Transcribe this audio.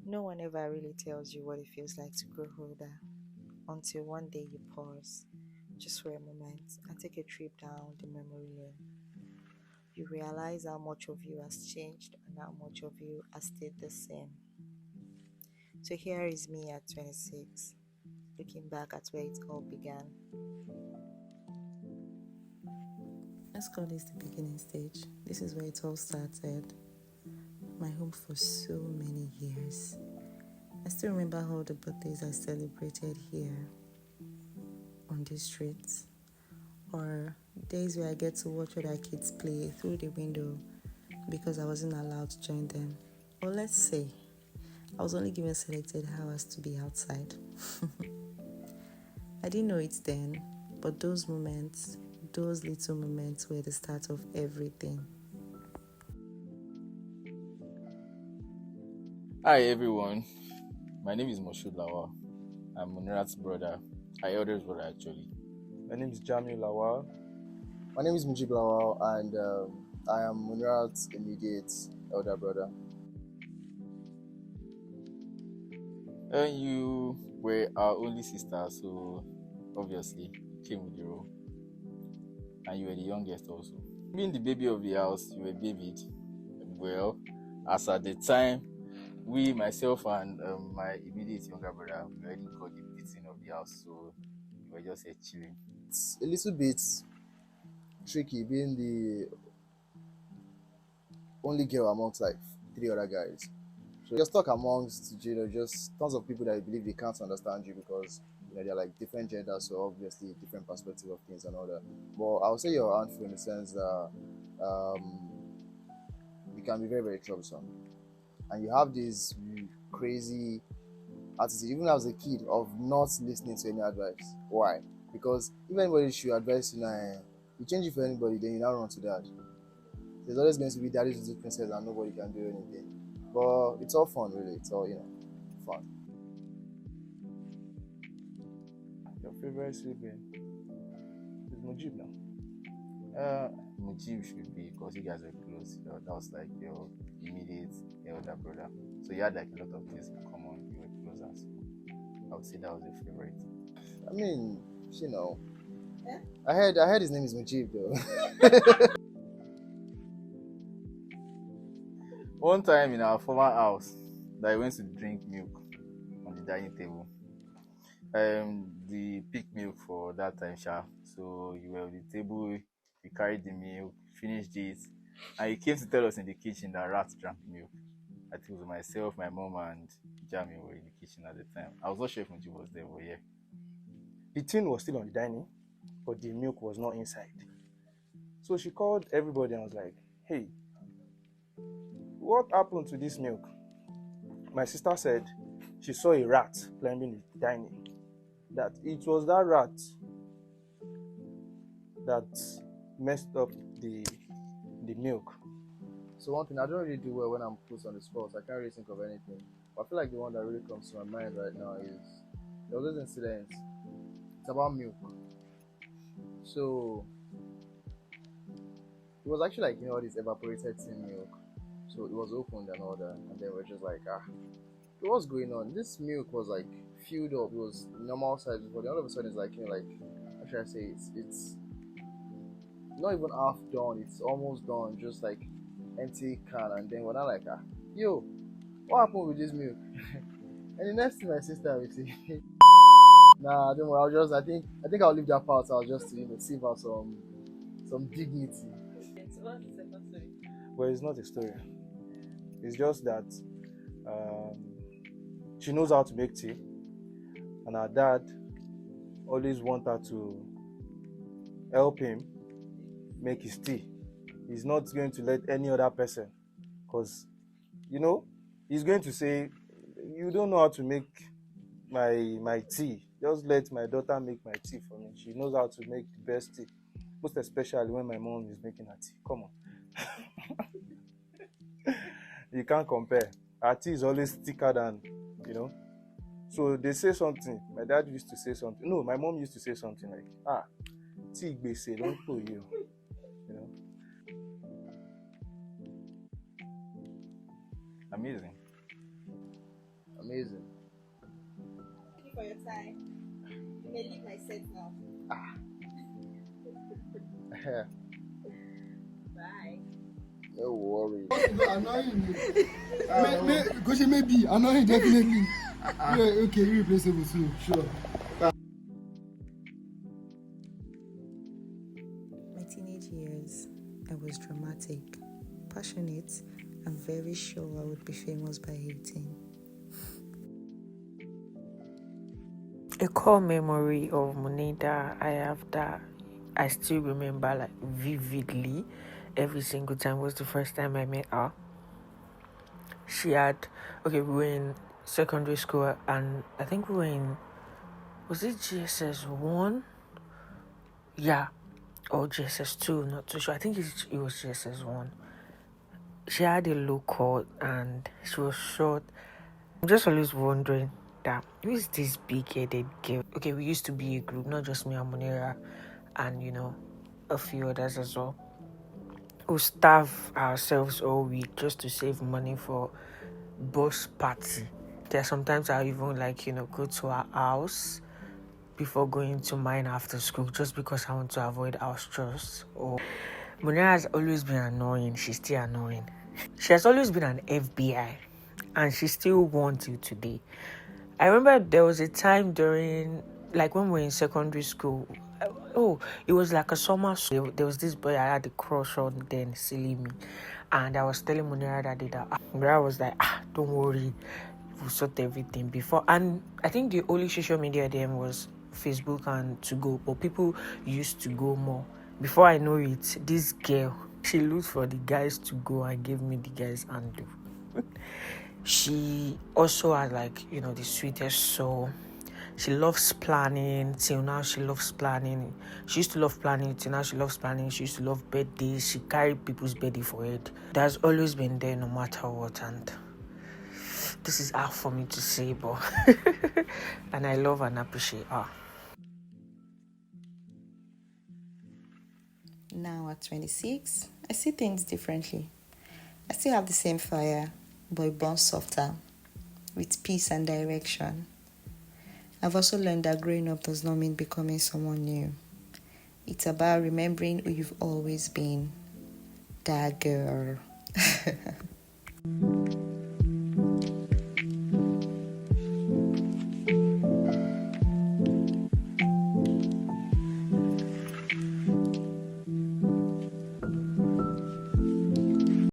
No one ever really tells you what it feels like to grow older until one day you pause, just for a moment, and take a trip down the memory lane. You realize how much of you has changed and how much of you has stayed the same. So here is me at 26, looking back at where it all began. Let's call this the beginning stage. This is where it all started. My home for so many years. I still remember all the birthdays I celebrated here on these streets, or days where I get to watch other kids play through the window because I wasn't allowed to join them. Or let's say, I was only given selected hours to be outside. I didn't know it then, but those moments, those little moments were the start of everything. Hi everyone, my name is Moshood Lawal. I'm Munirat's brother, our eldest brother actually. My name is Jamil Lawal. My name is Mujib Lawal, and I am Munirat's immediate elder brother. And you were our only sister, so obviously you came with the role. And you were the youngest also. Being the baby of the house, you were babied. Well, as at the time, myself and my immediate younger brother, we already got the beating of the house, so we were just here chilling. It's a little bit tricky being the only girl amongst like 3 other guys. So you're stuck amongst, just tons of people that you believe they can't understand you because they're like different genders, so obviously different perspective of things and all that. But I would say you're a handful in the sense that you can be very, very troublesome, and you have this crazy attitude, even as a kid, of not listening to any advice. Why? Because if anybody should advise you now, you change it for anybody, then you now run to that. There's always going to be daddy's little princess and nobody can do anything. But it's all fun, really. It's all, fun. Your favorite sibling is Mujib now. Mujib should be, because you guys were close. That was like your immediate elder brother. So you had like a lot of things in common. You were closer. So I would say that was your favorite. I mean, I heard his name is Mujib though. One time in our former house, that I went to drink milk on the dining table. The pick milk for that time, sha. So you were on the table, you carried the milk, finished it, and you came to tell us in the kitchen that rats drank the milk. I think it was myself, my mom, and Jamie were in the kitchen at the time. I was not sure if Muji was there, but yeah. The tin was still on the dining, but the milk was not inside. So she called everybody and was like, hey, what happened to this milk? My sister said she saw a rat climbing the dining. That it was that rat that messed up the milk. So one thing, I don't really do well when I'm put on the spot. I can't really think of anything. But I feel like the one that really comes to my mind right now is there was this incident. It's about milk. So it was actually like all this evaporated tin milk. So it was opened and all that, and then we're just like, what's going on? This milk was like filled up. It was normal size, but all of a sudden it's like like how should I say it's not even half done. It's almost done, just like empty can, and then we're not like, yo, what happened with this milk? And the next thing my sister will say, nah, don't worry. I think I'll leave that part. I'll just save her some dignity. So what's the second story? Well, it's not a story. It's just that she knows how to make tea, and her dad always want her to help him make his tea. He's not going to let any other person, because he's going to say, you don't know how to make my tea, just let my daughter make my tea for me. She knows how to make the best tea, most especially when my mom is making her tea. Come on. You can't compare. Her tea is always thicker than so they say something. My dad used to say something. No, my mom used to say something like, tea gbese don't pull you. Amazing. Bye. You may leave my set now. Bye. No worry. Annoying. Maybe annoying, definitely. Yeah, okay, irreplaceable too, sure. My teenage years, I was dramatic, passionate, and very sure I would be famous by 18. A core memory of Munida I have that I still remember like vividly every single time was the first time I met her. We were in secondary school and I think we were in, was it GSS 1? Yeah, or GSS 2, not too sure. I think it was GSS 1. She had a low cut and she was short. I'm just always wondering that who is this big-headed girl? Okay, we used to be a group, not just me and Munira, and a few others as well. We starve ourselves all week just to save money for bus party. There sometimes I even go to our house before going to mine after school just because I want to avoid our stress. Or Munira has always been annoying. She's still annoying. She has always been an FBI, and she still wants you today. I remember there was a time during, when we were in secondary school. It was like a summer. There was this boy I had a crush on then, silly me. And I was telling Munira that day that Munira was like, don't worry, we'll sort everything before. And I think the only social media then was Facebook and to go, but people used to go more. Before I know it, this girl, she looked for the guys to go and gave me the guys handle. She also had the sweetest soul. She loves planning. Till now, she loves planning. She used to love planning. Till now, she loves planning. She used to love birthdays. She carried people's birthday for it. That's always been there no matter what. And this is hard for me to say, but and I love and appreciate her. Now at 26, I see things differently. I still have the same fire, but it burns softer, with peace and direction. I've also learned that growing up does not mean becoming someone new. It's about remembering who you've always been. That girl.